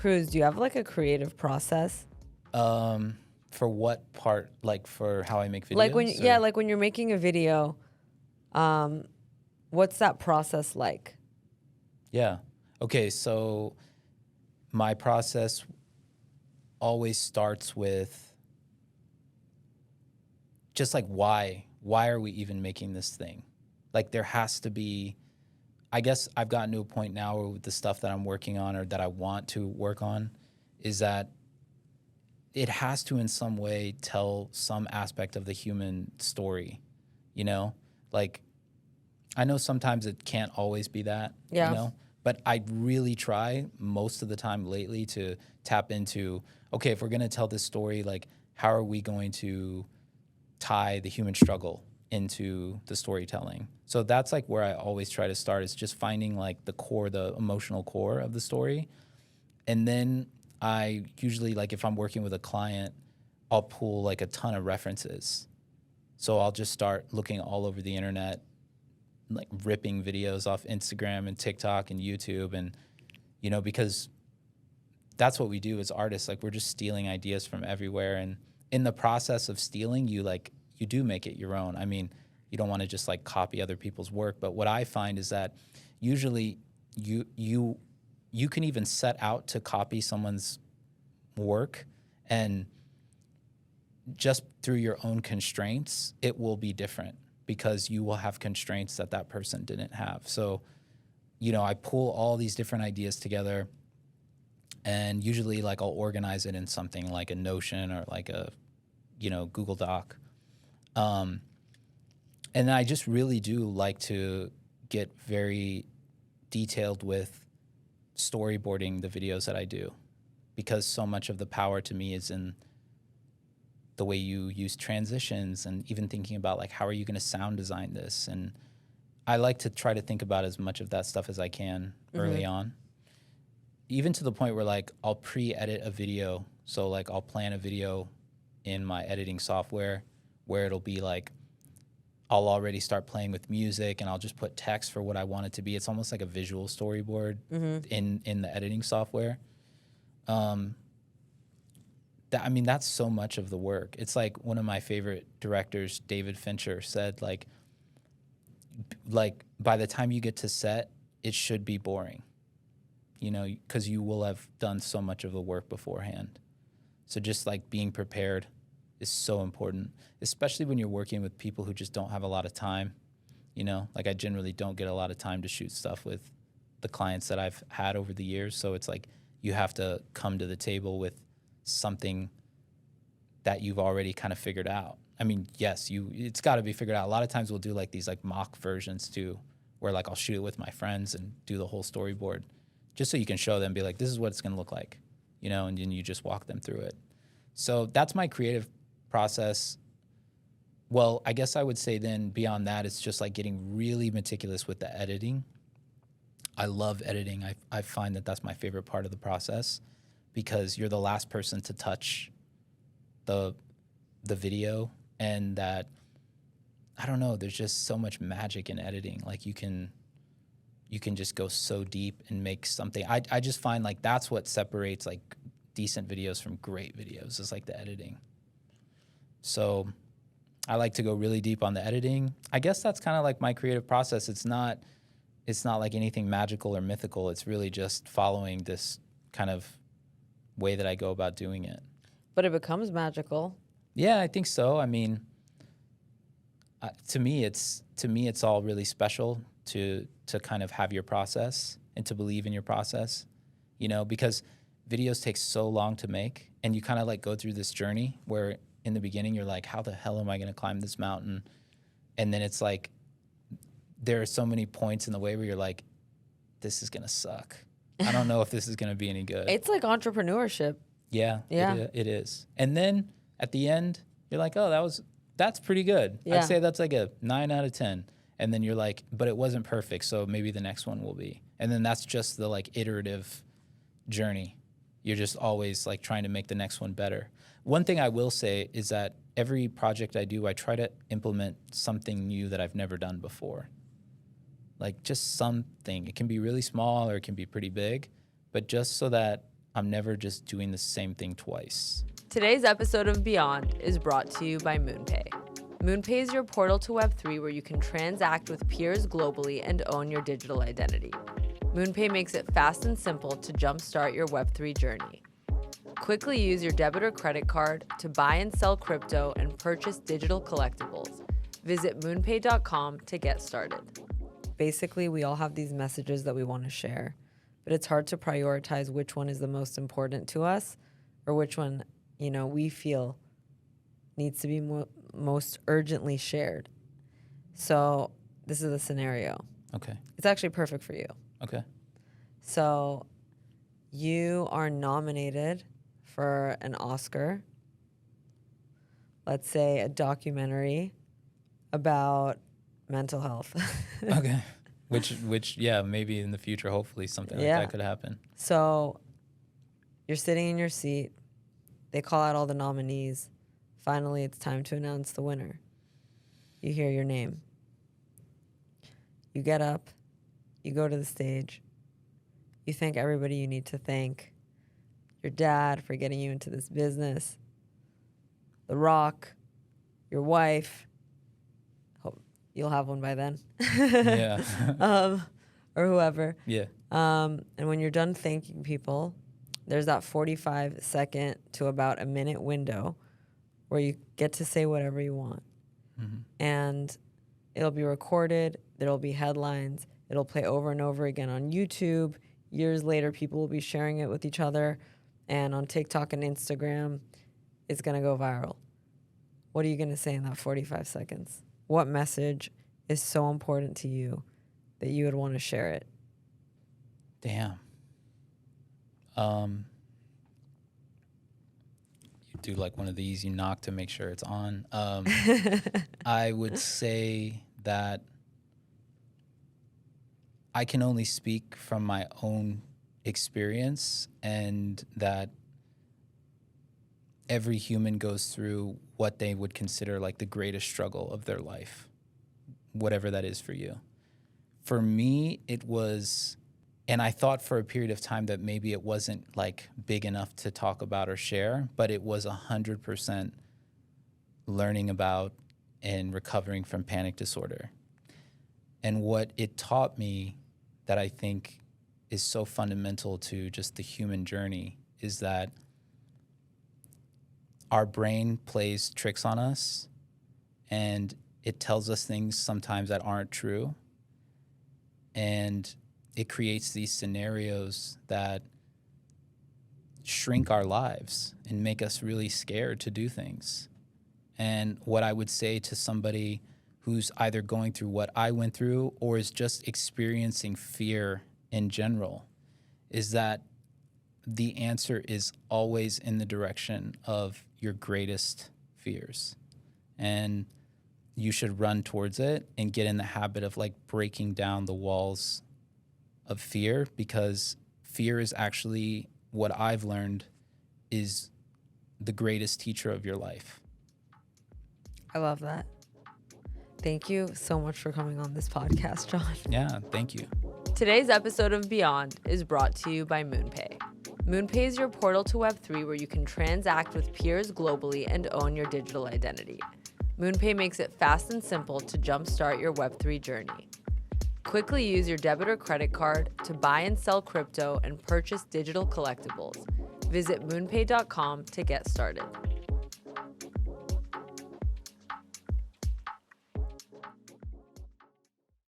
Cruz, do you have like a creative process? For what part? Like for how I make videos? Like like when you're making a video, what's that process like? Yeah. Okay, so my process always starts with just like why are we even making this thing? Like there has to be, I guess I've gotten to a point now where with the stuff that I'm working on or that I want to work on is that it has to in some way tell some aspect of the human story, you know? Like I know sometimes it can't always be that, Yeah. you know? But I really try most of the time lately to tap into, okay, if we're going to tell this story, like how are we going to tie the human struggle into the storytelling? So that's like where I always try to start, is just finding like the core, the emotional core of the story. And then I usually, like if I'm working with a client, I'll pull like a ton of references. So I'll just start looking all over the internet, like ripping videos off Instagram and TikTok and YouTube. And, you know, because that's what we do as artists. Like we're just stealing ideas from everywhere. And in the process of stealing, you do make it your own. I mean, you don't want to just like copy other people's work. But what I find is that usually you can even set out to copy someone's work, and just through your own constraints, it will be different because you will have constraints that that person didn't have. So, you know, I pull all these different ideas together, and usually like I'll organize it in something like a Notion or like a, you know, Google Doc. And I just really do like to get very detailed with storyboarding the videos that I do, because so much of the power to me is in the way you use transitions, and even thinking about like how are you going to sound design this. And I like to try to think about as much of that stuff as I can early on, even to the point where like I'll pre-edit a video. So like I'll plan a video in my editing software where it'll be like I'll already start playing with music, and I'll just put text for what I want it to be. It's almost like a visual storyboard in the editing software. I mean, that's so much of the work. It's like one of my favorite directors, David Fincher, said like by the time you get to set, it should be boring, you know, because you will have done so much of the work beforehand. So just like being prepared is so important, especially when you're working with people who just don't have a lot of time. You know, like I generally don't get a lot of time to shoot stuff with the clients that I've had over the years. So it's like you have to come to the table with something that you've already kind of figured out. I mean, yes, it's got to be figured out. A lot of times we'll do like these like mock versions too, where like I'll shoot it with my friends and do the whole storyboard just so you can show them, be like, this is what it's going to look like, you know, and then you just walk them through it. So that's my creative process. Well, I guess I would say then beyond that, it's just like getting really meticulous with the editing. I love editing. I find that that's my favorite part of the process, because you're the last person to touch the video, and that, I don't know, there's just so much magic in editing. Like you can just go so deep and make something. I just find like that's what separates like decent videos from great videos, is like the editing. So I like to go really deep on the editing. I guess that's kind of like my creative process. It's not like anything magical or mythical. It's really just following this kind of way that I go about doing it. But it becomes magical. Yeah, I think so. I mean, to me, it's all really special to kind of have your process and to believe in your process, you know, because videos take so long to make, and you kind of like go through this journey where in the beginning you're like, how the hell am I going to climb this mountain? And then it's like there are so many points in the way where you're like, this is going to suck. I don't know if this is going to be any good. It's like entrepreneurship. Yeah. It is. And then at the end, you're like, oh, that's pretty good. Yeah. I'd say that's like a 9 out of 10. And then you're like, but it wasn't perfect, so maybe the next one will be. And then that's just the like iterative journey. You're just always like trying to make the next one better. One thing I will say is that every project I do, I try to implement something new that I've never done before. Like just something. It can be really small or it can be pretty big, but just so that I'm never just doing the same thing twice. Today's episode of Beyond is brought to you by MoonPay. MoonPay is your portal to Web3 where you can transact with peers globally and own your digital identity. MoonPay makes it fast and simple to jumpstart your Web3 journey. Quickly use your debit or credit card to buy and sell crypto and purchase digital collectibles. Visit moonpay.com to get started. Basically, we all have these messages that we want to share, but it's hard to prioritize which one is the most important to us or which one, we feel needs to be most urgently shared. So this is the scenario. Okay. It's actually perfect for you. Okay. So you are nominated for an Oscar, let's say a documentary about mental health. Okay. Which, yeah, maybe in the future, hopefully something like that could happen. So you're sitting in your seat. They call out all the nominees. Finally, it's time to announce the winner. You hear your name. You get up. You go to the stage. You thank everybody you need to thank. Your dad for getting you into this business. The Rock. Your wife. Hope you'll have one by then. Yeah. Or whoever. Yeah. And when you're done thanking people, there's that 45-second to about a minute window where you get to say whatever you want. Mm-hmm. And it'll be recorded. There'll be headlines. It'll play over and over again on YouTube. Years later, people will be sharing it with each other. And on TikTok and Instagram, it's going to go viral. What are you going to say in that 45 seconds? What message is so important to you that you would want to share it? Damn. You do like one of these, you knock to make sure it's on. I would say that I can only speak from my own experience, and that every human goes through what they would consider like the greatest struggle of their life, whatever that is for you. For me, it was, and I thought for a period of time that maybe it wasn't like big enough to talk about or share, but it was 100% learning about and recovering from panic disorder. And what it taught me that I think is so fundamental to just the human journey is that our brain plays tricks on us, and it tells us things sometimes that aren't true. And it creates these scenarios that shrink our lives and make us really scared to do things. And what I would say to somebody who's either going through what I went through or is just experiencing fear in general is that the answer is always in the direction of your greatest fears. And you should run towards it and get in the habit of like breaking down the walls of fear, because fear is actually, what I've learned, is the greatest teacher of your life. I love that. Thank you so much for coming on this podcast, Jon. Yeah, thank you. Today's episode of Beyond is brought to you by MoonPay. MoonPay is your portal to Web3 where you can transact with peers globally and own your digital identity. MoonPay makes it fast and simple to jumpstart your Web3 journey. Quickly use your debit or credit card to buy and sell crypto and purchase digital collectibles. Visit moonpay.com to get started.